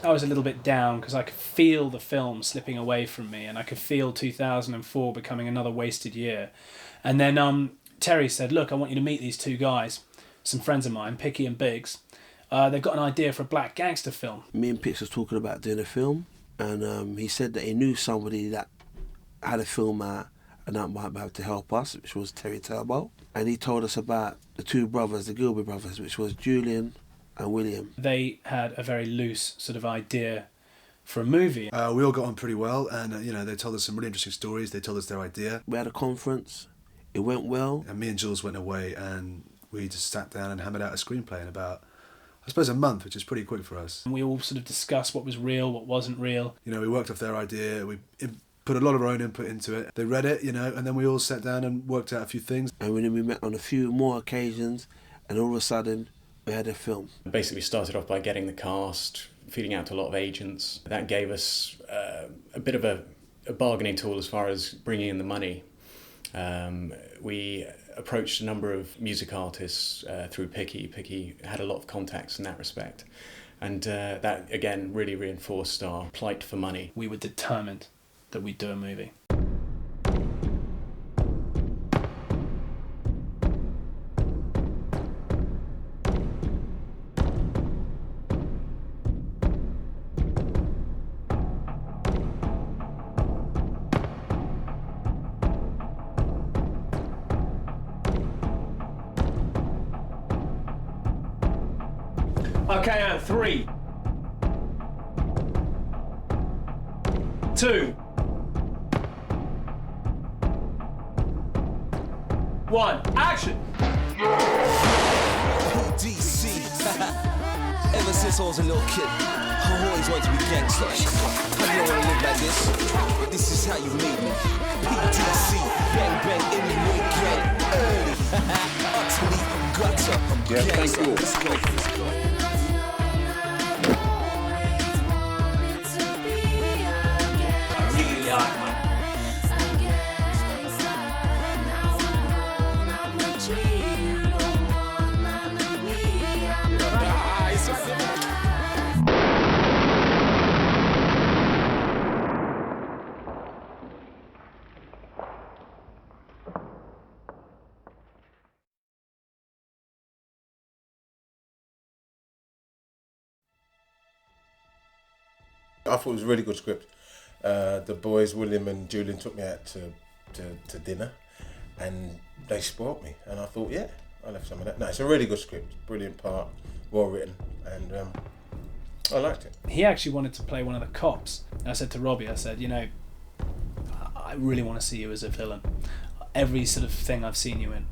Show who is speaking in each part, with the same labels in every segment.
Speaker 1: I was a little bit down because I could feel the film slipping away from me, and I could feel 2004 becoming another wasted year. And then Terry said, look, I want you to meet these two guys, some friends of mine, Picky and Biggs. They've got an idea for a black gangster film.
Speaker 2: Me and Pix was talking about doing a film, and he said that he knew somebody that had a film out and that might be able to help us, which was Terry Turbo. And he told us about the two brothers, the Gilby brothers, which was Julian and William.
Speaker 1: They had a very loose sort of idea for a movie.
Speaker 3: We all got on pretty well, and they told us some really interesting stories. They told us their idea.
Speaker 2: We had a conference, it went well.
Speaker 3: And me and Jules went away, and we just sat down and hammered out a screenplay in about, I suppose, a month, which is pretty quick for us.
Speaker 1: And we all sort of discussed what was real, what wasn't real.
Speaker 3: We worked off their idea, we put a lot of our own input into it. They read it, and then we all sat down and worked out a few things.
Speaker 2: And then we met on a few more occasions, and all of a sudden, we had a film.
Speaker 4: Basically started off by getting the cast, feeding out to a lot of agents. That gave us a bit of a bargaining tool as far as bringing in the money. We approached a number of music artists through Picky. Picky had a lot of contacts in that respect. And that, again, really reinforced our plight for money.
Speaker 1: We were determined that we'd do a movie.
Speaker 5: Okay, and 3, 2, 1, action!
Speaker 6: DC. Ever since I was a little kid, I always wanted to be gangster. I don't want to live like this, but this is how you made me. PDC, bang bang, anyway, gang, early. Utterly gutter, I'm gangster. Let's go, let's go.
Speaker 7: I thought it was a really good script. The boys, William and Julian, took me out to dinner, and they spoilt me. And I thought, yeah, I'll have some of that. No, it's a really good script, brilliant part, well written, and I liked it.
Speaker 1: He actually wanted to play one of the cops. And I said to Robbie, I said, I really want to see you as a villain. Every sort of thing I've seen you in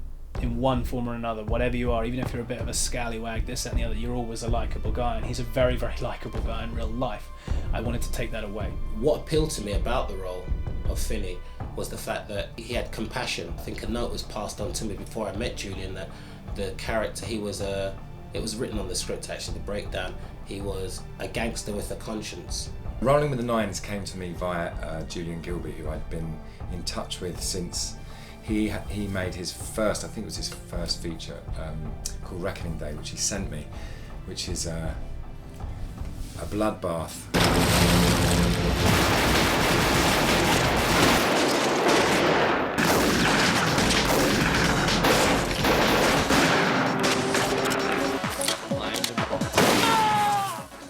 Speaker 1: one form or another, whatever you are, even if you're a bit of a scallywag, this, that and the other, you're always a likeable guy, and he's a very, very likeable guy in real life. I wanted to take that away.
Speaker 8: What appealed to me about the role of Finney was the fact that he had compassion. I think a note was passed on to me before I met Julian that the character, it was written on the script actually, the breakdown, he was a gangster with a conscience.
Speaker 9: Rolling with the Nines came to me via Julian Gilby, who I'd been in touch with since he made his first, I think it was his first feature, called Reckoning Day, which he sent me, which is a bloodbath.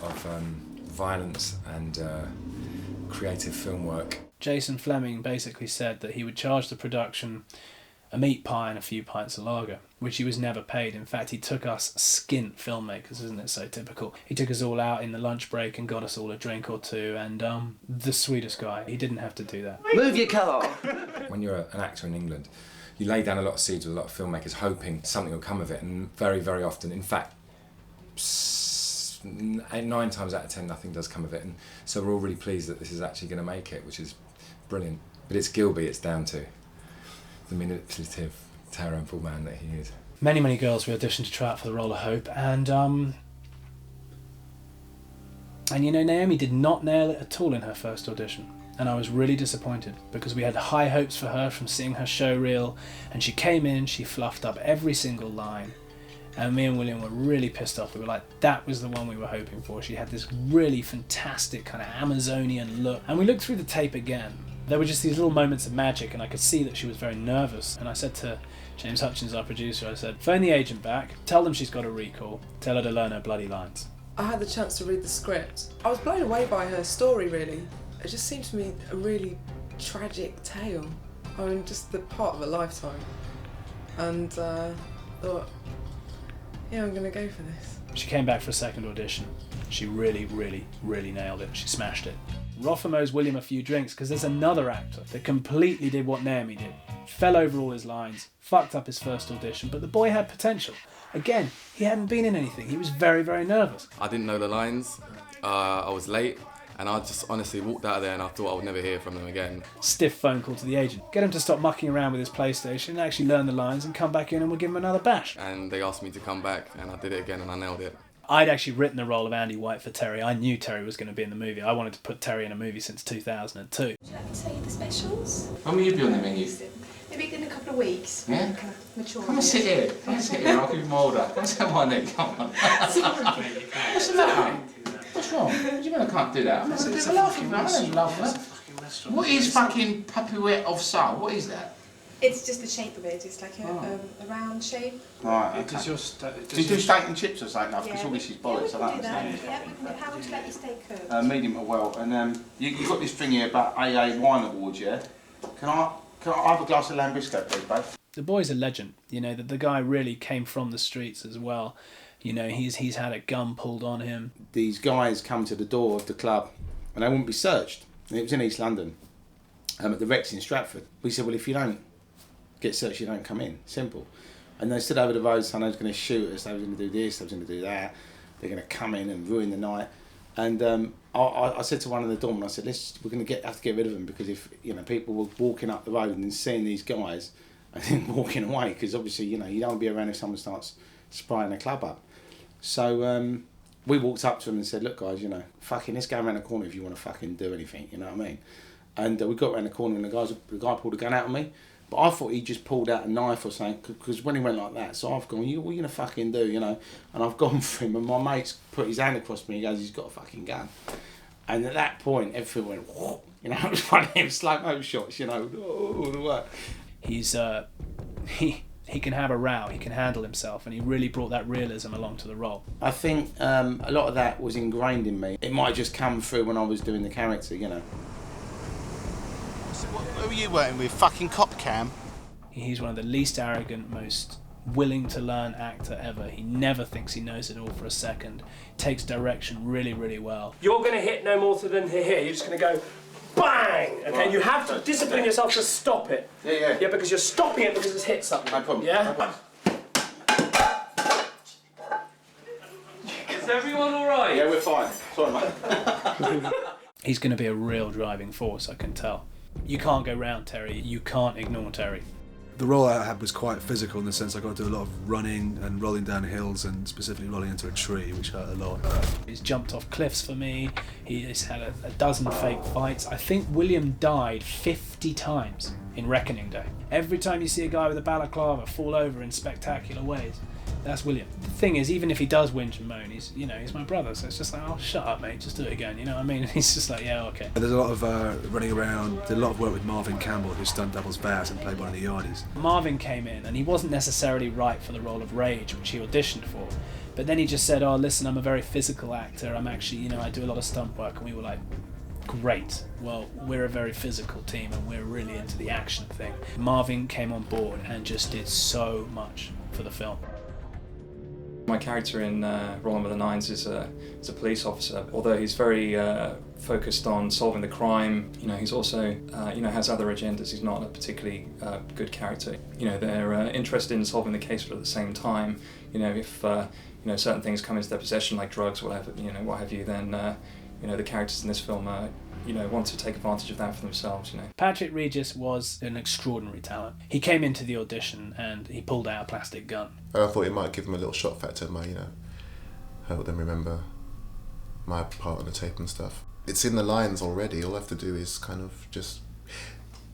Speaker 9: Of violence and creative film work.
Speaker 1: Jason Fleming basically said that he would charge the production a meat pie and a few pints of lager, which he was never paid. In fact, he took us skint filmmakers, isn't it so typical? He took us all out in the lunch break and got us all a drink or two, and the sweetest guy. He didn't have to do that.
Speaker 6: Move your car!
Speaker 9: When you're an actor in England, you lay down a lot of seeds with a lot of filmmakers hoping something will come of it, and very, very often, in fact, 9 times out of 10 nothing does come of it, and so we're all really pleased that this is actually going to make it, which is brilliant. But it's Gilby it's down to, the manipulative, tyrannical man that he is.
Speaker 1: Many, many girls we auditioned to try out for the role of Hope, and Naomi did not nail it at all in her first audition, and I was really disappointed because we had high hopes for her from seeing her show reel, and she came in, she fluffed up every single line, And me and William were really pissed off. We were like, that was the one we were hoping for. She had this really fantastic kind of Amazonian look. And we looked through the tape again. There were just these little moments of magic, and I could see that she was very nervous. And I said to James Hutchins, our producer, I said, phone the agent back, tell them she's got a recall, tell her to learn her bloody lines.
Speaker 10: I had the chance to read the script. I was blown away by her story, really. It just seemed to me a really tragic tale. I mean, just the part of a lifetime. And thought, yeah, I'm gonna go for this.
Speaker 1: She came back for a second audition. She really, really, really nailed it. She smashed it. Rotham owes William a few drinks because there's another actor that completely did what Naomi did. Fell over all his lines, fucked up his first audition, but the boy had potential. Again, he hadn't been in anything. He was very, very nervous.
Speaker 11: I didn't know the lines. I was late, and I just honestly walked out of there and I thought I would never hear from them again.
Speaker 1: Stiff phone call to the agent. Get him to stop mucking around with his PlayStation and actually learn the lines and come back in and we'll give him another bash.
Speaker 11: And they asked me to come back, and I did it again and I nailed it.
Speaker 1: I'd actually written the role of Andy White for Terry. I knew Terry was going to be in the movie. I wanted to put Terry in a movie since 2002.
Speaker 12: Would you like me to tell you the specials?
Speaker 13: When will you be on the menu?
Speaker 12: Maybe in a couple of weeks.
Speaker 13: Yeah?
Speaker 12: Kind of mature.
Speaker 13: Come and sit here. Come and sit here. I'll give you my order. Come and sit on my neck. Come on. What's the matter? What's wrong? What do you mean I can't do that? I'm not going to do a laughing. I don't love that. What is fucking papouette of sal? What is that?
Speaker 12: It's just the shape of it. It's like a round shape.
Speaker 13: Right, okay. Do you do steak and chips or something? No, because all this is bollocks. I don't understand.
Speaker 12: Yeah, we can do. How would you like your steak cooked?
Speaker 13: Medium to well. And you got this thing here about AA Wine Awards, yeah? Can I have a glass of Lambisco, please, babe?
Speaker 1: The boy's a legend. You know, the guy really came from the streets as well. You know, he's had a gun pulled on him.
Speaker 13: These guys come to the door of the club and they wouldn't be searched. And it was in East London, at the Rex in Stratford. We said, well, if you don't get searched, you don't come in. Simple. And they stood over the road saying they was going to shoot us, they was going to do this, they was going to do that. They're going to come in and ruin the night. And I said to one of the doormen, I said, we're going to have to get rid of them, because if people were walking up the road and then seeing these guys and then walking away, because obviously you don't want to be around if someone starts spraying the club up. So we walked up to them and said, look guys, fucking let's go around the corner if you want to fucking do anything, you know what I mean? And we got around the corner and the guy pulled a gun out on me. But I thought he just pulled out a knife or something, because when he went like that, so I've gone, what are you going to fucking do, And I've gone for him, and my mate's put his hand across me, he goes, he's got a fucking gun. And at that point, everything went, whoa, it was one of them slow-mo shots, all the way.
Speaker 1: He's, he can have a row, he can handle himself, and he really brought that realism along to the role.
Speaker 13: I think a lot of that was ingrained in me. It might have just come through when I was doing the character,
Speaker 14: Who are you working with? Fucking Cop Cam?
Speaker 1: He's one of the least arrogant, most willing to learn actor ever. He never thinks he knows it all for a second. Takes direction really, really well.
Speaker 5: You're going to hit no more than here. You're just going to go bang! Okay, right. You have to discipline yourself to stop it.
Speaker 13: Yeah.
Speaker 5: Yeah, because you're stopping it because it's hit something.
Speaker 13: No problem.
Speaker 5: Yeah?
Speaker 13: No problem.
Speaker 5: Is everyone alright?
Speaker 13: Yeah, we're fine. Sorry, mate.
Speaker 1: He's going to be a real driving force, I can tell. You can't go round Terry. You can't ignore Terry.
Speaker 3: The role I had was quite physical in the sense I got to do a lot of running and rolling down hills and specifically rolling into a tree, which hurt a lot.
Speaker 1: He's jumped off cliffs for me. He's had a dozen fake fights. I think William died 50 times in Reckoning Day. Every time you see a guy with a balaclava fall over in spectacular ways, that's William. The thing is, even if he does whinge and moan, he's my brother, so it's just like, oh, shut up, mate, just do it again, you know what I mean? And he's just like, yeah, okay.
Speaker 3: There's a lot of running around, did a lot of work with Marvin Campbell, who stunt doubles Baz and played one of the yardies.
Speaker 1: Marvin came in, and he wasn't necessarily right for the role of Rage, which he auditioned for, but then he just said, oh, listen, I'm a very physical actor, I'm actually, I do a lot of stunt work, and we were like, great, well, we're a very physical team, and we're really into the action thing. Marvin came on board and just did so much for the film.
Speaker 15: My character in Rollin with the Nines is a police officer. Although he's very focused on solving the crime, he's also has other agendas. He's not a particularly good character. They're interested in solving the case, but at the same time, if certain things come into their possession, like drugs, whatever, what have you, then the characters in this film want to take advantage of that for themselves,
Speaker 1: Patrick Regis was an extraordinary talent. He came into the audition and he pulled out a plastic gun.
Speaker 7: I thought it might give him a little shock factor, help them remember my part on the tape and stuff. It's in the lines already, all I have to do is kind of just...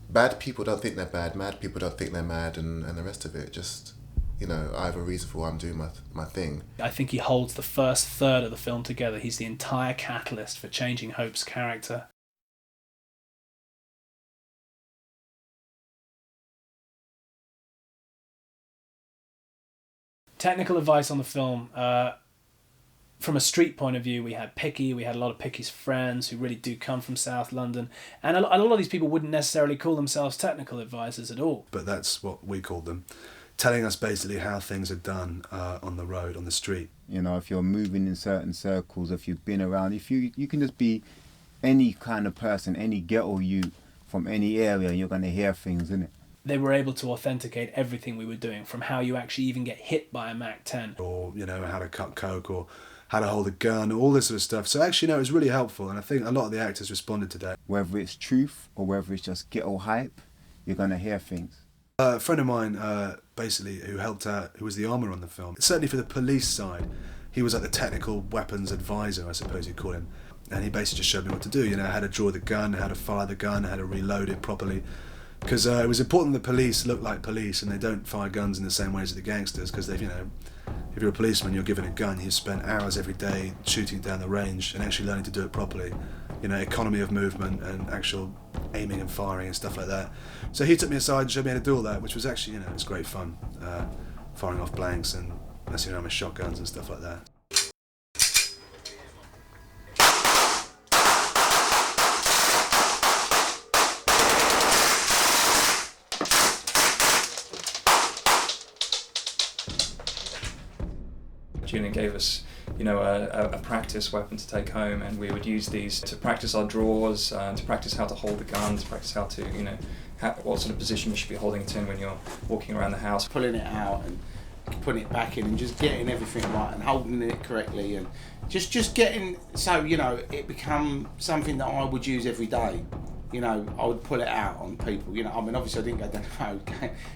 Speaker 7: Bad people don't think they're bad, mad people don't think they're mad, and the rest of it, just
Speaker 16: you know, I have a reason for why I'm doing my thing.
Speaker 1: I think he holds the first third of the film together. He's the entire catalyst for changing Hope's character. Technical advice on the film. From a street point of view, we had Picky, we had a lot of Picky's friends who really do come from South London, and a lot of these people wouldn't necessarily call themselves technical advisors at all.
Speaker 3: But that's what we called them, telling us basically how things are done on the road, on the street.
Speaker 17: You know, if you're moving in certain circles, if you've been around, if you can just be any kind of person, any ghetto youth from any area, you're going to hear things, innit?
Speaker 1: They were able to authenticate everything we were doing, from how you actually even get hit by a Mac-10.
Speaker 3: Or, you know, how to cut coke, or how to hold a gun, all this sort of stuff. So actually, no, it was really helpful, and I think a lot of the actors responded to that.
Speaker 17: Whether it's truth or whether it's just ghetto hype, you're going to hear things.
Speaker 3: A friend of mine, basically, who helped out, who was the armourer on the film, certainly for the police side, he was like the technical weapons advisor, I suppose you'd call him. And he basically just showed me what to do, you know, how to draw the gun, how to fire the gun, how to reload it properly. Because it was important the police look like police and they don't fire guns in the same way as the gangsters, because they've, you know, if you're a policeman, you're given a gun, you spend hours every day shooting down the range and actually learning to do it properly. You know, economy of movement and actual aiming and firing and stuff like that. So he took me aside and showed me how to do all that, which was actually, you know, it's great fun. Firing off blanks and messing around with shotguns and stuff like that.
Speaker 15: Julian gave us, you know, a practice weapon to take home, and we would use these to practice our draws, to practice how to hold the gun, to practice how to, you know, what sort of position you should be holding it in when you're walking around the house.
Speaker 13: Pulling it out and putting it back in and just getting everything right and holding it correctly and just getting, so, you know, it become something that I would use every day. You know, I would pull it out on people, you know, I mean, obviously I didn't go down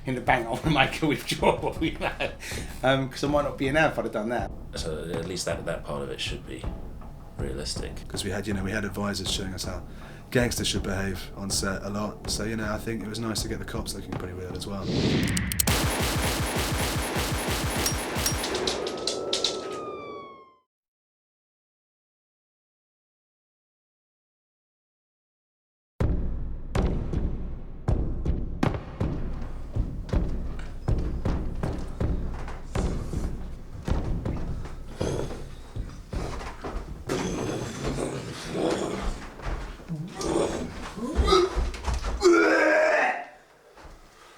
Speaker 13: in the bank, I want to make a withdrawal, you know, because I might not be in there if I'd have done that.
Speaker 18: So at least that part of it should be realistic.
Speaker 3: Because we had, you know, we had advisors showing us how gangsters should behave on set a lot. So, you know, I think it was nice to get the cops looking pretty real as well.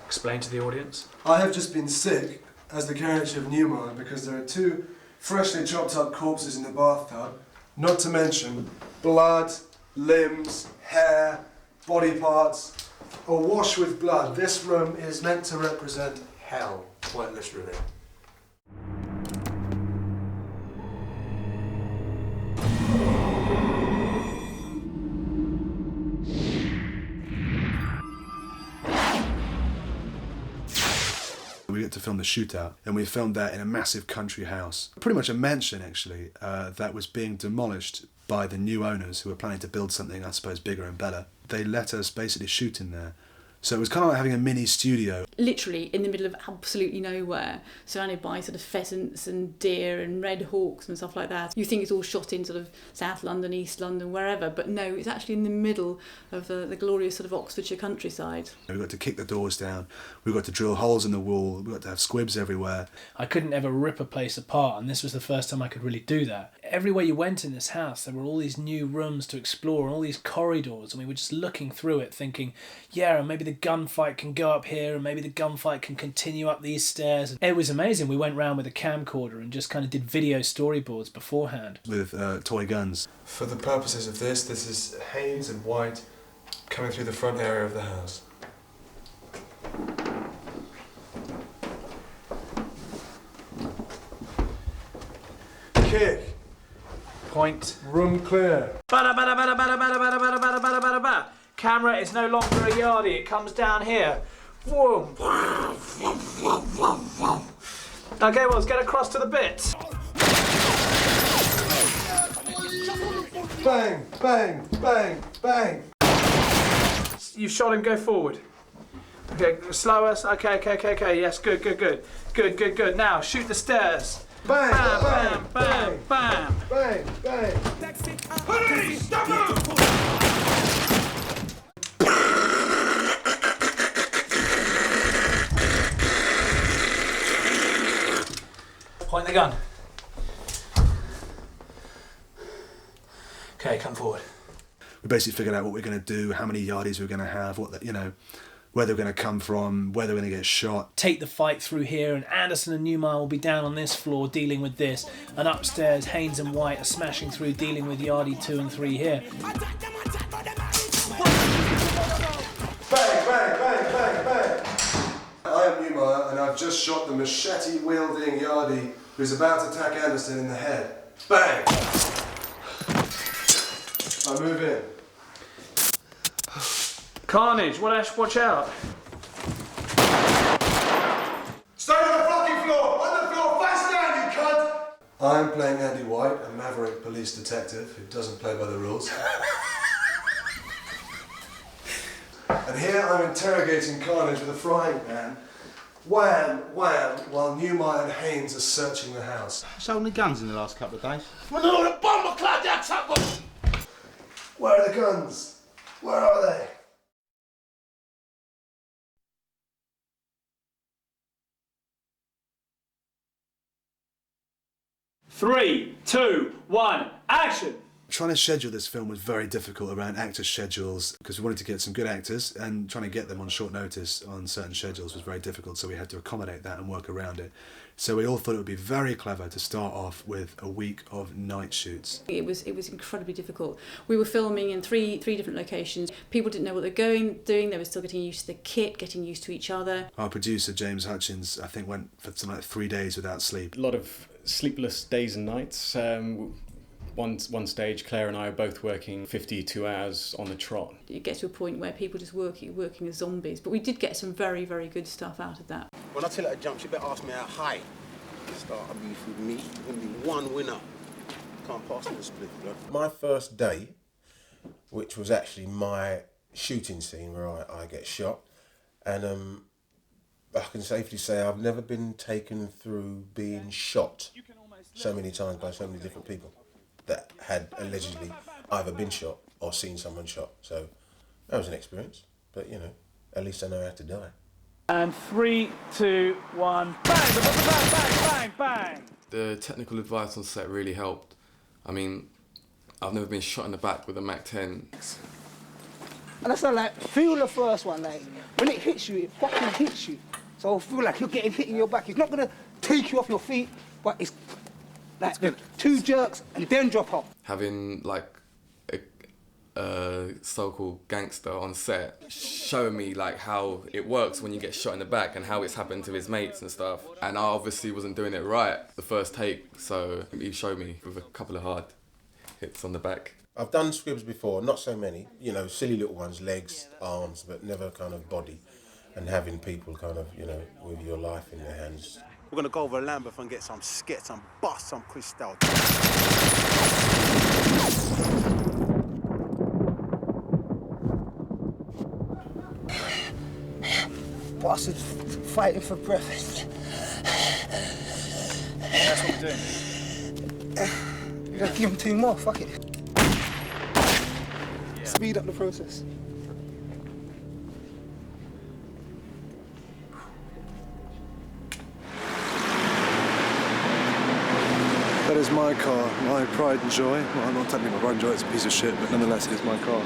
Speaker 1: Explain to the audience.
Speaker 19: I have just been sick as the character of Newman because there are 2 freshly chopped up corpses in the bathtub, not to mention blood, limbs, hair, body parts, awash with blood. This room is meant to represent hell, quite literally.
Speaker 3: We get to film the shootout, and we filmed that in a massive country house. Pretty much a mansion, actually, that was being demolished by the new owners who were planning to build something, I suppose, bigger and better. They let us basically shoot in there. So it was kind of like having a mini studio.
Speaker 20: Literally in the middle of absolutely nowhere, surrounded by sort of pheasants and deer and red hawks and stuff like that. You think it's all shot in sort of South London, East London, wherever, but no, it's actually in the middle of the glorious sort of Oxfordshire countryside.
Speaker 3: We got to kick the doors down, we got to drill holes in the wall, we got to have squibs everywhere.
Speaker 1: I couldn't ever rip a place apart, and this was the first time I could really do that. Everywhere you went in this house, there were all these new rooms to explore, and all these corridors, and we were just looking through it thinking, yeah, and maybe the gunfight can go up here, and maybe the gunfight can continue up these stairs. It was amazing. We went round with a camcorder and just kind of did video storyboards beforehand.
Speaker 3: With toy guns.
Speaker 19: For the purposes of this is Haynes and White coming through the front area of the house. Kick.
Speaker 1: Point.
Speaker 19: Room clear.
Speaker 1: Bada bada bada bada bada bada bada bada bada bada bada. Camera is no longer a yardie, it comes down here. Whoa. Okay, well, let's get across to the bits.
Speaker 19: Bang, bang, bang, bang.
Speaker 1: You've shot him, go forward. Okay, slower. Okay. Yes, good. Now shoot the stairs.
Speaker 19: Bang,
Speaker 1: Bam, bam, bam.
Speaker 19: Bang. Police, stop him!
Speaker 1: Point the gun. Okay, come forward.
Speaker 3: We basically figured out what we're going to do, how many yardies we're going to have, where they're going to come from, where they're going to get shot.
Speaker 1: Take the fight through here, and Anderson and Newmeyer will be down on this floor dealing with this, and upstairs Haynes and White are smashing through dealing with Yardie 2 and 3 here.
Speaker 19: Bang. I am Newmeyer, and I've just shot the machete-wielding Yardie who's about to attack Anderson in the head. Bang! I move in.
Speaker 1: Carnage, watch out.
Speaker 19: Stay on the fucking floor! On the floor! Fast down, you cunt! I'm playing Andy White, a maverick police detective who doesn't play by the rules. And here I'm interrogating Carnage with a frying pan. Wham, wham, while Newmeyer and Haynes are searching the house.
Speaker 14: Sold any guns in the last couple of days?
Speaker 19: Where are the guns? Where are they?
Speaker 1: Three, 2, 1, action!
Speaker 3: Trying to schedule this film was very difficult around actor schedules because we wanted to get some good actors, and trying to get them on short notice on certain schedules was very difficult, so we had to accommodate that and work around it. So we all thought it would be very clever to start off with a week of night shoots.
Speaker 20: It was incredibly difficult. We were filming in three different locations. People didn't know what they were doing. They were still getting used to the kit, getting used to each other.
Speaker 3: Our producer, James Hutchins, I think went for something like 3 days without sleep.
Speaker 4: A lot of sleepless days and nights. One stage, Claire and I are both working 52 hours on the trot.
Speaker 20: It gets to a point where people just working as zombies. But we did get some very, very good stuff out of that.
Speaker 14: When I tell her to jump, she better ask me how high. Start a beef with me. There's going to be one winner. Can't pass me the split, blood.
Speaker 7: My first day, which was actually my shooting scene where I get shot, and I can safely say I've never been taken through being shot so many times by so many different people that had allegedly either been shot or seen someone shot. So that was an experience, but at least I know how to die.
Speaker 1: And 3, 2, 1, bang!
Speaker 11: The technical advice on set really helped. I mean, I've never been shot in the back with a Mac-10.
Speaker 21: And that's not like, feel the first one, like, when it hits you, it fucking hits you. So feel like you're getting hit in your back. It's not gonna take you off your feet, but it's like 2 jerks and then drop off.
Speaker 11: Having like a so-called gangster on set showing me like how it works when you get shot in the back and how it's happened to his mates and stuff. And I obviously wasn't doing it right the first take, so he showed me with a couple of hard hits on the back.
Speaker 7: I've done squibs before, not so many, silly little ones, legs, arms, but never kind of body. And having people kind of, with your life in their hands.
Speaker 14: We're going to go over to Lambeth and get some skits and bust some crystal.
Speaker 21: Bastards fighting for breath.
Speaker 1: That's what we're doing.
Speaker 21: You're gonna give them 2 more, fuck it. Yeah. Speed up the process.
Speaker 19: That is my car, my pride and joy. Well, not technically my pride and joy, it's a piece of shit, but nonetheless it is my car.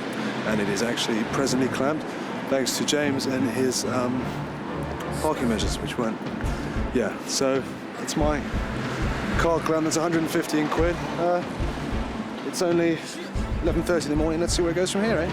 Speaker 19: And it is actually presently clamped, thanks to James and his parking measures, which weren't... Yeah, so it's my car clamped, that's 115 quid. It's only 11:30 in the morning, let's see where it goes from here, eh?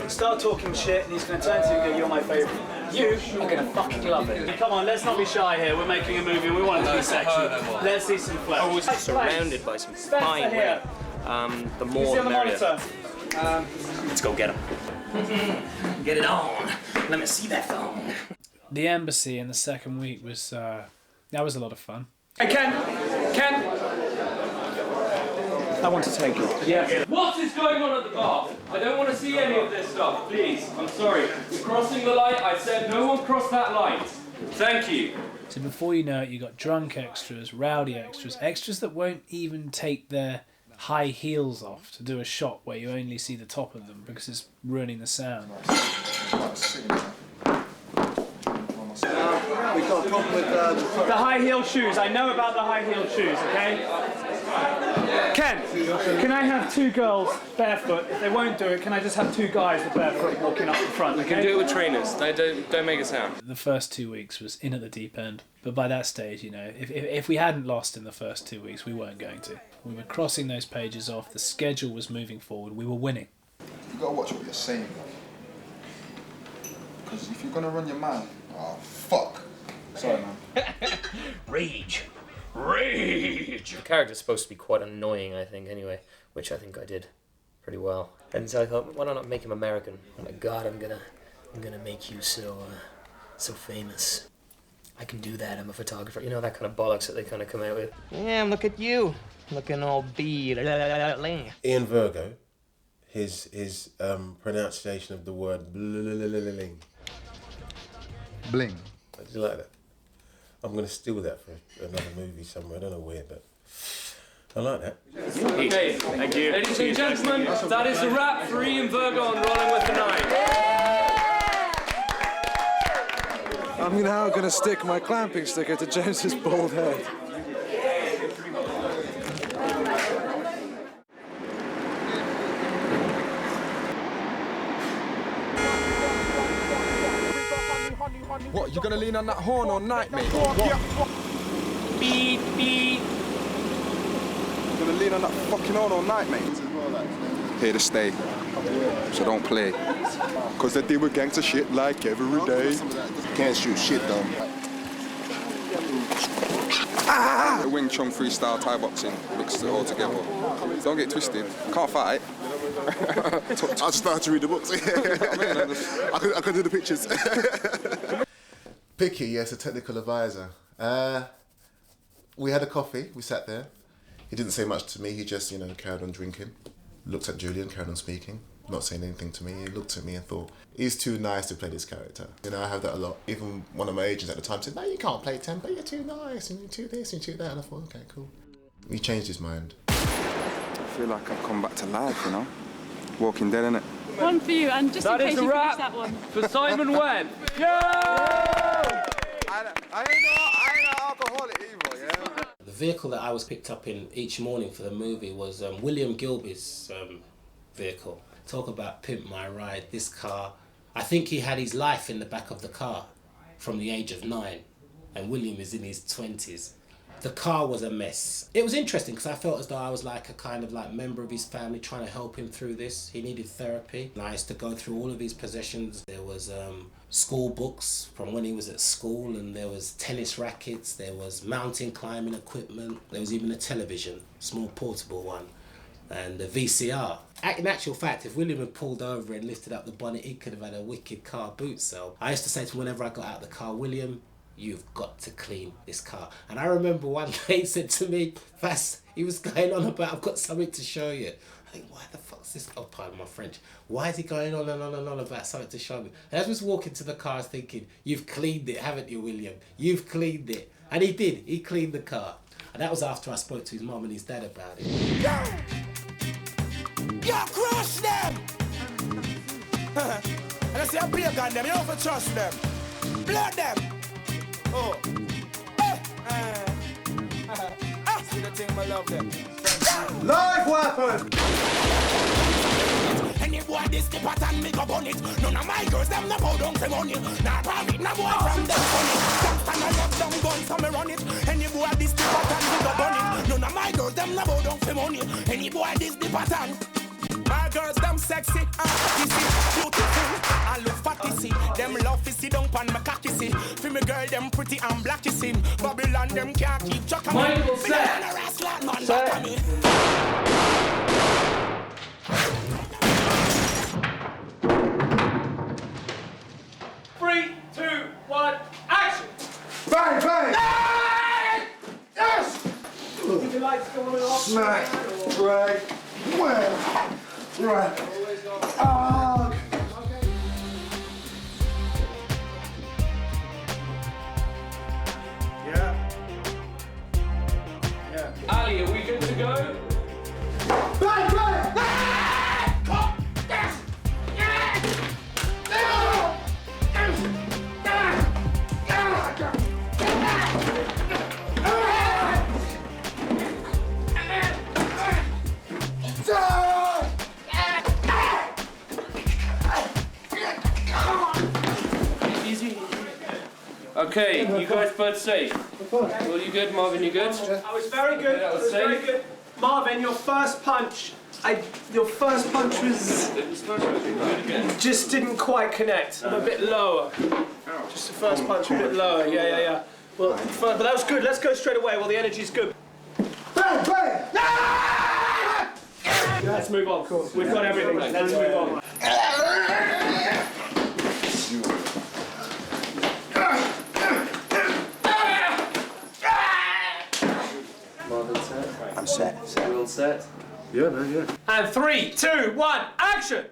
Speaker 1: Start talking shit and he's going to turn to you and go, you're my favourite. You are going to fucking love it. Come on, let's not be shy here. We're making a movie and we want it to be sexual. Let's see some flesh.
Speaker 22: I was surrounded by some fine women. The more the merrier. Let's go get them. Get it on. Let me see that phone.
Speaker 1: The embassy in the second week was, that was a lot of fun. Hey, Ken!
Speaker 5: I want to take it.
Speaker 2: Yes. What is going on at the bar? I don't want to see any of this stuff, please. I'm sorry. You're crossing the light. I said no one cross that light. Thank you.
Speaker 1: So before you know it, you got drunk extras, rowdy extras, extras that won't even take their high heels off to do a shot where you only see the top of them because it's ruining the sound.
Speaker 3: We got a problem with
Speaker 5: the high heel shoes. I know about the high heel shoes, okay? Ken, can I have 2 girls barefoot? If they won't do it, can I just have 2 guys with barefoot walking up the front? Okay?
Speaker 2: You can do it with trainers. They don't make a sound.
Speaker 1: The first 2 weeks was in at the deep end, but by that stage, you know, if we hadn't lost in the first 2 weeks, we weren't going to. We were crossing those pages off. The schedule was moving forward. We were winning.
Speaker 8: You gotta watch what you're saying, because if you're gonna run your man, oh fuck. Sorry, man.
Speaker 22: Rage. Rage! The character's supposed to be quite annoying, I think, anyway, which I think I did pretty well. And so I thought, why not make him American? Oh my God, I'm gonna make you so famous. I can do that, I'm a photographer. You know, that kind of bollocks that they kind of come out with. Yeah, look at you. Looking all B-ling.
Speaker 7: Ian Virgo, his pronunciation of the word bling.
Speaker 8: Bling.
Speaker 7: Did you like that? I'm going to steal that for another movie somewhere. I don't know where, but I like that.
Speaker 2: Okay, thank you. Ladies and gentlemen, that is a wrap for Ian Virgo on Rolling with the Nine.
Speaker 19: I'm now going to stick my clamping sticker to James's bald head.
Speaker 8: What, you gonna lean on that horn all night, mate? What?
Speaker 2: Beep, beep.
Speaker 8: You gonna lean on that fucking horn all night, mate? Here to stay, so don't play. Cause they deal with gangster shit like every day.
Speaker 16: Can't shoot shit though.
Speaker 8: The Wing Chun freestyle Thai boxing mixed it all together. Don't get twisted. Can't fight.
Speaker 16: I just started to read the books. I could do the pictures. Picky, yes, a technical advisor. We had a coffee, we sat there. He didn't say much to me, he just, you know, carried on drinking. Looked at Julian, carried on speaking, not saying anything to me. He looked at me and thought, he's too nice to play this character. You know, I have that a lot. Even one of my agents at the time said, no, you can't play Temper, you're too nice, and you're too this, and you're too that. And I thought, okay, cool. He changed his mind.
Speaker 8: I feel like I've come back to life, you know? Walking Dead, innit?
Speaker 20: One for you, and just in case you finish that one.
Speaker 2: For Simon Webb.
Speaker 8: I ain't no alcoholic either, yeah?
Speaker 23: The vehicle that I was picked up in each morning for the movie was William Gilby's vehicle. Talk about pimp my ride, this car. I think he had his life in the back of the car from the age of 9, and William is in his 20s. The car was a mess. It was interesting because I felt as though I was like a kind of like member of his family trying to help him through this. He needed therapy. And I used to go through all of his possessions. There was school books from when he was at school, and there was tennis rackets, there was mountain climbing equipment, there was even a television, small portable one, and a VCR. In actual fact, if William had pulled over and lifted up the bonnet, he could have had a wicked car boot cell. I used to say to him whenever I got out of the car, William, you've got to clean this car. And I remember one day he said to me, Vass, he was going on about, I've got something to show you. I think, why the fuck's this? Oh, pardon my French. Why is he going on and on and on about something to show me? And as I was walking to the car, I was thinking, you've cleaned it, haven't you, William? You've cleaned it. And he did. He cleaned the car. And that was after I spoke to his mum and his dad about it.
Speaker 6: Yo, crush them! And I say, I'm big on them, you don't have to trust them. Blood them! Oh. See the thing, I love them.
Speaker 19: Live weapon!
Speaker 6: Any boy this the pattern me go on it. None of my girls them no bow down for money. Nah profit no boy from them funny. Stand and left them guns so me run it. Any boy this the pattern me go on it. None of my girls them no bow down for money. Any boy this the pattern. My girls them sexy and kissy, beautiful and look fatty see. Them love to sit down pan my cocky see. For me girl them pretty and black you see. Babylon them can't keep track of me.
Speaker 2: Michael, set.
Speaker 6: Set.
Speaker 2: 3, 2, 1, action!
Speaker 19: Bang, bang!
Speaker 2: Yes! Would you like to go on and off?
Speaker 19: Smack, drag, Ah! Yeah. Yeah.
Speaker 2: Ali, are we good to go?
Speaker 19: Bang, bang!
Speaker 2: Easy. Okay, you guys both safe. Well, you good, Marvin? You good?
Speaker 5: I was very good.
Speaker 2: That
Speaker 5: I
Speaker 2: was
Speaker 5: was very
Speaker 2: safe.
Speaker 5: good. Marvin, your first punch. Your first punch was just didn't quite connect. I'm a bit lower. Just the first punch a bit lower. Yeah. Well, but that was good. Let's go straight away. Well, the energy's good.
Speaker 19: Bang, bang!
Speaker 5: Let's move on. Cool. We've got everything. Let's move on.
Speaker 2: Marvin set.
Speaker 14: I'm set.
Speaker 2: We're all set.
Speaker 3: Yeah, man, yeah.
Speaker 5: And 3, 2, 1, action!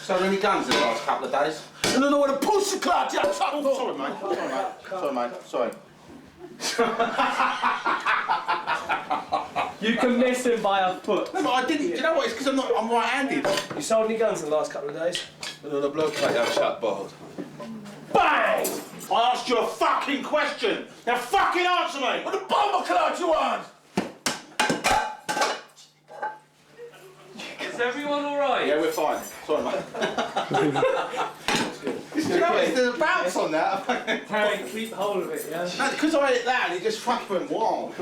Speaker 13: So many guns in the last couple of days.
Speaker 14: No, what a pussy cloud, yeah.
Speaker 13: Sorry, mate. Sorry.
Speaker 5: You can miss him by a foot.
Speaker 13: No, but I didn't. Do you know what? It's because I'm right-handed.
Speaker 5: You sold any guns in the last couple of days?
Speaker 14: No, the bloke like that shot bald.
Speaker 13: Bang! I asked you a fucking question. Now fucking answer me.
Speaker 14: What the bomber cloud you on?
Speaker 2: Is everyone all right?
Speaker 13: Yeah, we're fine. Sorry, mate. Do you know what? There's a bounce on that.
Speaker 5: Harry, keep hold of it, yeah?
Speaker 13: No, because I hit that and it just fucking went wild.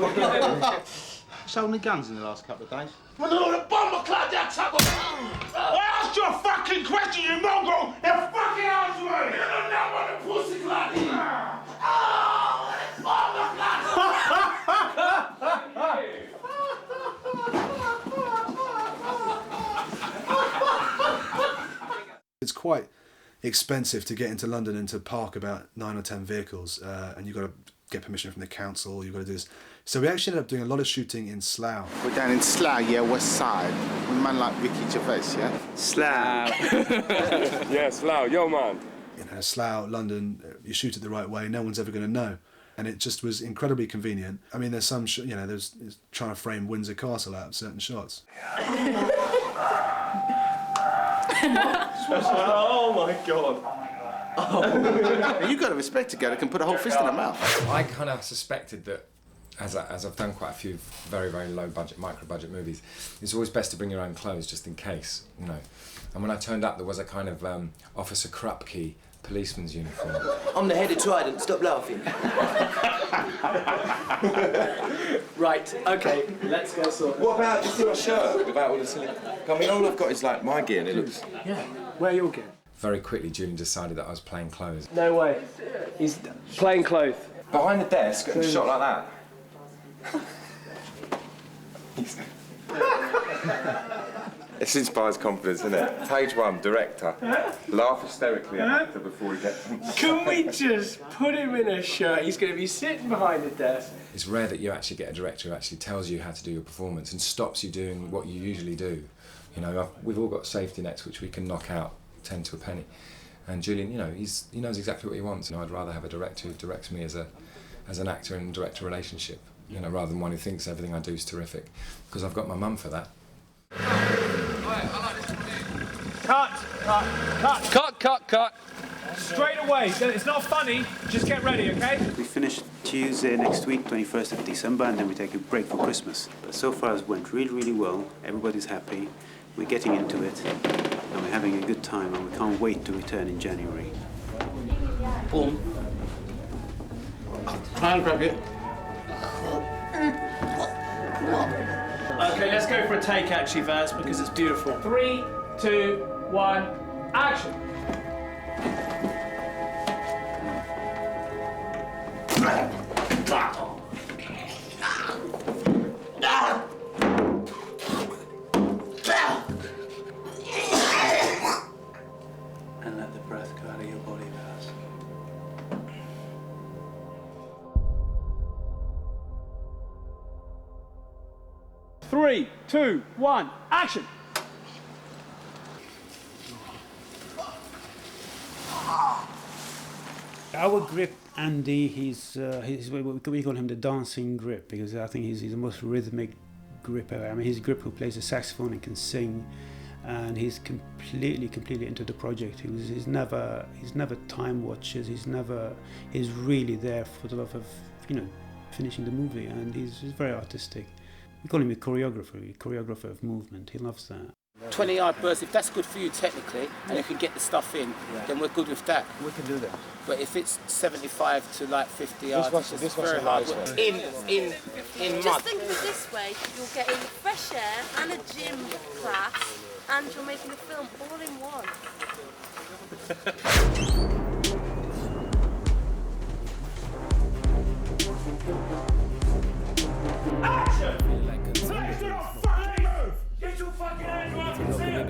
Speaker 13: Sold any guns in the last couple of days?
Speaker 14: Well, no, the bomber cloud that top of
Speaker 13: I asked you a fucking question, you mongrel! Now fucking answer me!
Speaker 14: You don't know what the pussy cloud is. Oh, the bomber cloud.
Speaker 3: It's quite expensive to get into London and to park about 9 or 10 vehicles, and you've got to get permission from the council, you've got to do this. So we actually ended up doing a lot of shooting in Slough.
Speaker 8: We're down in Slough, yeah, west side. With a man like Ricky Gervais, yeah?
Speaker 2: Slough. Yeah, Slough, yo man.
Speaker 3: You know, Slough, London, you shoot it the right way, no one's ever going to know. And it just was incredibly convenient. I mean, there's some, there's trying to frame Windsor Castle out of certain shots.
Speaker 5: Oh my god.
Speaker 8: Oh. You've got to respect a guy that can put a whole fist in her mouth.
Speaker 9: I kind of suspected that, as I've done quite a few very, very low budget, micro budget movies, it's always best to bring your own clothes just in case, you know. And when I turned up, there was a kind of Officer Krupke policeman's uniform.
Speaker 10: I'm the head of Trident, stop laughing.
Speaker 5: Right, okay, let's go sort.
Speaker 12: What about just in my shirt without all the silly... I mean, all I've got is like my gear and it looks...
Speaker 5: Yeah, wear your gear.
Speaker 9: Very quickly, Julian decided that I was playing clothes.
Speaker 5: No way. He's plain clothes.
Speaker 12: Behind the desk and shot like that. It inspires confidence, doesn't it? Page 1, director. Laugh hysterically at actor before he gets them.
Speaker 5: Can we just put him in a shirt? He's going to be sitting behind the desk.
Speaker 9: It's rare that you actually get a director who actually tells you how to do your performance and stops you doing what you usually do. You know, we've all got safety nets which we can knock out 10 to a penny. And Julian, you know, he knows exactly what he wants. You know, I'd rather have a director who directs me as an actor and director relationship, you know, rather than one who thinks everything I do is terrific. Because I've got my mum for that.
Speaker 5: Cut. Straight away. It's not funny. Just get ready, okay?
Speaker 24: We finish Tuesday next week, 21st of December, and then we take a break for Christmas. But so far it went really, really well. Everybody's happy. We're getting into it, and we're having a good time, and we can't wait to return in January.
Speaker 13: Boom. Try and grab it.
Speaker 5: Okay, let's go for a take actually, Vaz, because it's beautiful. 3, 2, 1, action!
Speaker 21: 2, 1, action!
Speaker 4: Our grip, Andy, we call him the dancing grip, because I think he's the most rhythmic grip ever. I mean, his grip who plays the saxophone and can sing, and he's completely into the project. He's never time watches. He's really there for the love of, finishing the movie, and he's very artistic. We call him a choreographer of movement. He loves that.
Speaker 21: 20-yard burst, if that's good for you technically, and you can get the stuff in, then we're good with that.
Speaker 13: We can do that.
Speaker 21: But if it's 75 to like 50 yards, it's very hard work. In mud.
Speaker 15: Just think of it this way, you're getting fresh air and a gym class, and you're making a film all in one.
Speaker 22: Action! Somebody do not fucking move! Get your fucking hands where I can see it!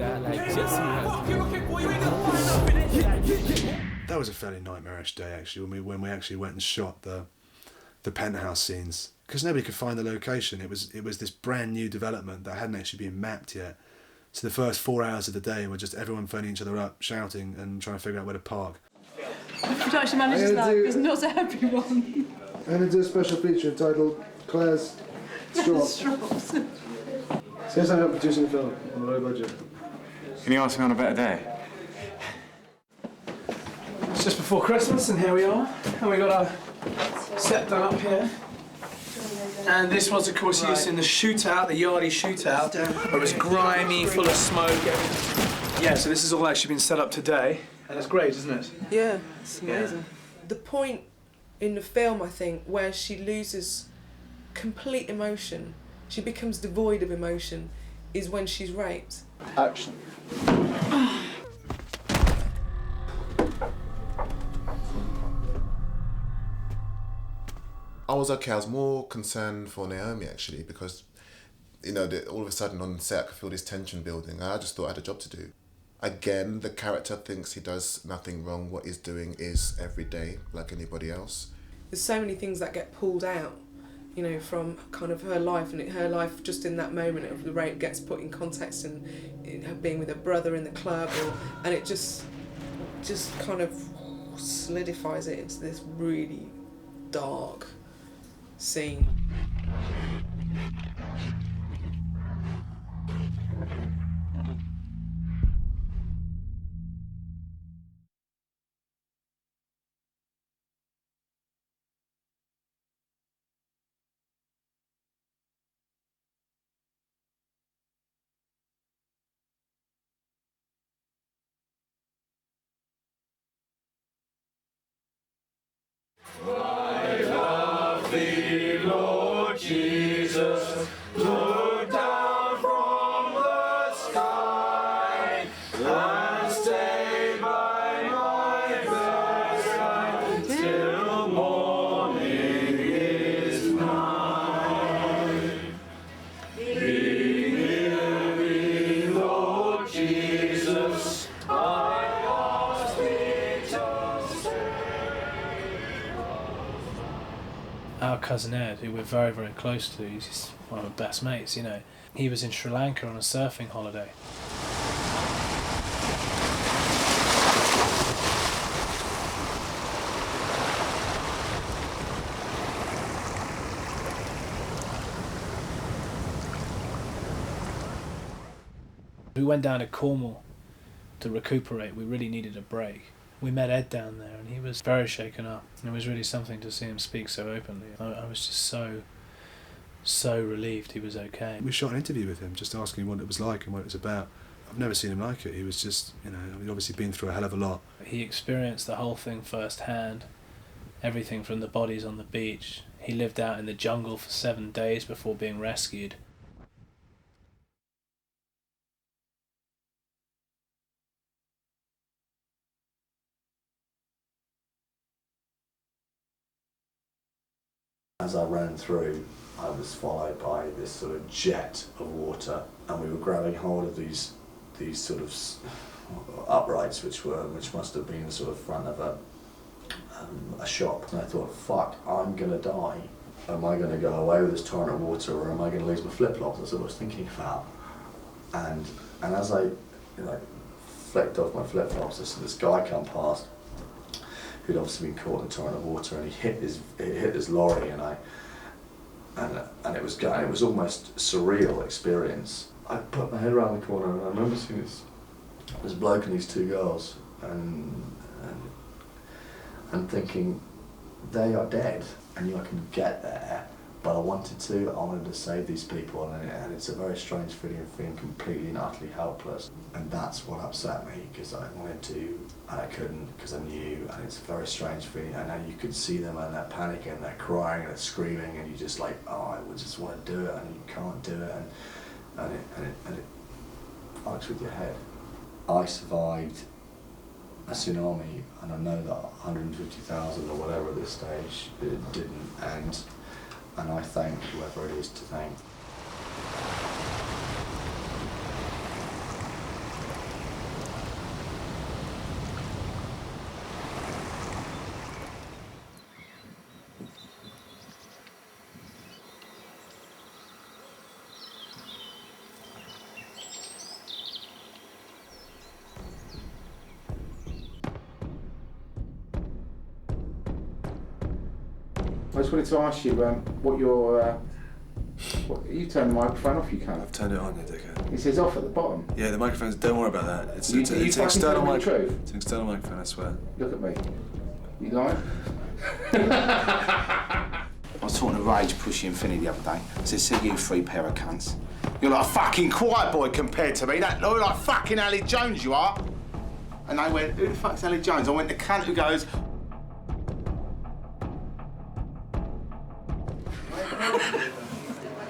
Speaker 3: That was a fairly nightmarish day, actually, when we actually went and shot the penthouse scenes, because nobody could find the location. It was this brand new development that hadn't actually been mapped yet. So the first 4 hours of the day were just everyone phoning each other up, shouting and trying to figure out where to park.
Speaker 20: The production manager's life is not everyone.
Speaker 19: I'm going to do a special feature entitled Claire's Straws. Since I'm not producing a film on a low budget.
Speaker 12: Can you ask me on a better day?
Speaker 5: It's just before Christmas, and here we are. And we got our set done up here. And this was, of course, used in the shootout, the Yardie shootout. It was grimy, full of smoke. Yeah, so this has all actually been set up today. And it's great, isn't it?
Speaker 17: Yeah, it's amazing. The point in the film, I think, where she loses complete emotion, she becomes devoid of emotion, is when she's raped.
Speaker 19: Action.
Speaker 16: I was okay. I was more concerned for Naomi, actually, because, all of a sudden on set I could feel this tension building. I just thought I had a job to do. Again, the character thinks he does nothing wrong. What he's doing is every day, like anybody else.
Speaker 17: There's so many things that get pulled out, from kind of her life, and her life just in that moment of the rape gets put in context, and her being with her brother in the club, and it just kind of solidifies it into this really dark scene.
Speaker 6: I love thee, Lord Jesus. Look down from the sky and stay by my bedside till morning is mine. Be near me, Lord Jesus. I ask thee to stay.
Speaker 1: Our cousin Ed, who we're very, very close to, he's one of our best mates, he was in Sri Lanka on a surfing holiday. We went down to Cornwall to recuperate. We really needed a break. We met Ed down there, and he was very shaken up. It was really something to see him speak so openly. I was just so relieved he was okay.
Speaker 3: We shot an interview with him, just asking him what it was like and what it was about. I've never seen him like it. He was just, he'd obviously been through a hell of a lot.
Speaker 1: He experienced the whole thing firsthand, everything from the bodies on the beach. He lived out in the jungle for 7 days before being rescued.
Speaker 18: As I ran through, I was followed by this sort of jet of water, and we were grabbing hold of these sort of uprights, which must have been the sort of front of a shop. And I thought, fuck, I'm gonna die am I going to go away with this torrent of water, or am I going to lose my flip-flops? That's what I was thinking about. And as I flicked off my flip-flops, this guy come past who'd obviously been caught in a torrent of water, and he hit his lorry, and it was almost a surreal experience. I put my head around the corner, and I remember seeing this bloke and these two girls, and thinking, they are dead. I knew I couldn't get there, but I wanted to save these people, and it's a very strange feeling of feeling completely and utterly helpless. And that's what upset me, because I wanted to, and I couldn't, because I knew, and it's a very strange feeling. And then you could see them, and they're panicking, they're crying, and they're screaming, and you just like, oh, I would just want to do it, and you can't do it, and it fucks with your head. I survived a tsunami, and I know that 150,000 or whatever at this stage it didn't, and I thank whoever it is to thank.
Speaker 13: I just wanted to ask you what you turn the microphone off, you can.
Speaker 3: I've turned it on, you dickhead.
Speaker 13: It says off at the bottom.
Speaker 3: Yeah, the microphone's, don't worry about that. It's an external microphone. It's an external microphone, I swear.
Speaker 13: Look at me. You lying? I was talking to Rage Pushy Infinity the other day. I said, see you three pair of cunts. You're like a fucking quiet boy compared to me. You're like fucking Ali Jones, you are. And they went, who the fuck's Ali Jones? I went, the cunt who goes,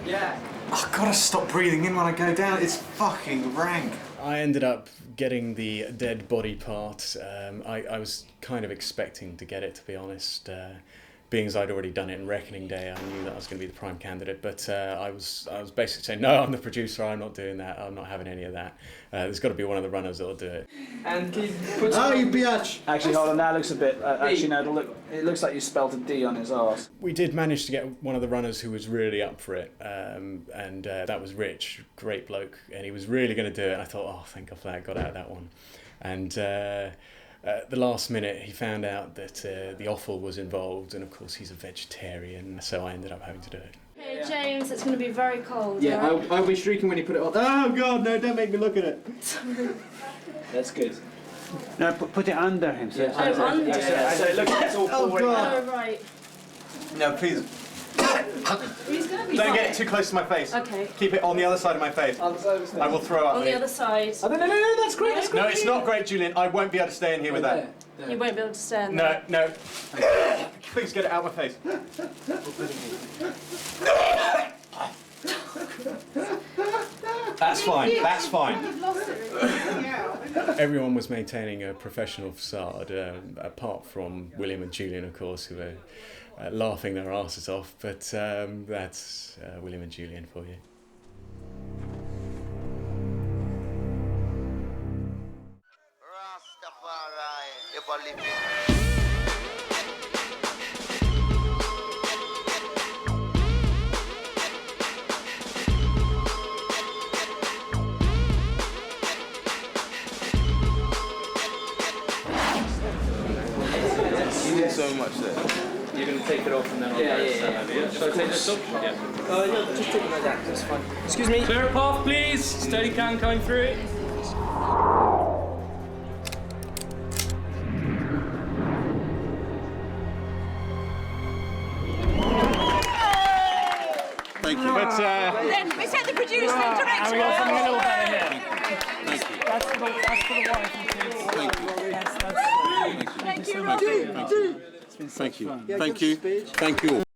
Speaker 7: yeah. I've got to stop breathing in when I go down. It's fucking rank.
Speaker 11: I ended up getting the dead body part. I was kind of expecting to get it, to be honest. Being as I'd already done it in Reckoning Day, I knew that I was going to be the prime candidate. But I was basically saying, no, I'm the producer. I'm not doing that. I'm not having any of that. There's got to be one of the runners that'll do it.
Speaker 7: And he
Speaker 11: puts
Speaker 7: you biatch! Actually, hold on. That looks a bit. Actually, no. It looks like you spelled a D on his arse.
Speaker 11: We did manage to get one of the runners who was really up for it, and that was Rich, great bloke, and he was really going to do it. And I thought, oh, thank God for that, got out of that one. And at the last minute, he found out that the offal was involved, and of course he's a vegetarian, so I ended up having to do it.
Speaker 15: Hey James, it's going to be very cold.
Speaker 7: Yeah,
Speaker 15: right?
Speaker 7: I'll be shrieking when you put it on. Oh God, no! Don't make me look at it. That's good.
Speaker 4: No, put it under him. So
Speaker 15: under.
Speaker 7: So look, it's all pouring.
Speaker 15: Oh, right.
Speaker 7: No, please.
Speaker 15: He's going to be
Speaker 7: Don't get it too close to my face.
Speaker 15: Okay.
Speaker 7: Keep it on the other side of my face. I will throw up.
Speaker 15: On the other side.
Speaker 7: Oh, no, that's great. That's no, it's not great, Julian. I won't be able to stay in here with that.
Speaker 15: You won't be able to stand there.
Speaker 7: No. Please get it out of my face. That's fine. That's fine.
Speaker 11: Everyone was maintaining a professional facade, apart from William and Julian, of course, who were laughing their asses off. But that's William and Julian for you.
Speaker 12: You did so much there.
Speaker 2: You're going to take it off and then I'll
Speaker 12: Yeah.
Speaker 2: Shall I take this off? Yeah.
Speaker 5: Yeah, just take it like that, that's fine. Excuse me.
Speaker 2: Clear a path, please. Steady cam coming through.
Speaker 12: Thank you.
Speaker 2: But,
Speaker 15: We said the producer and director.
Speaker 2: and we got something a little better here.
Speaker 12: Thank you.
Speaker 5: That's for the wife and kids.
Speaker 12: Thank you.
Speaker 15: Thank you, Robbie.
Speaker 12: Thank you. Thank you. Thank you.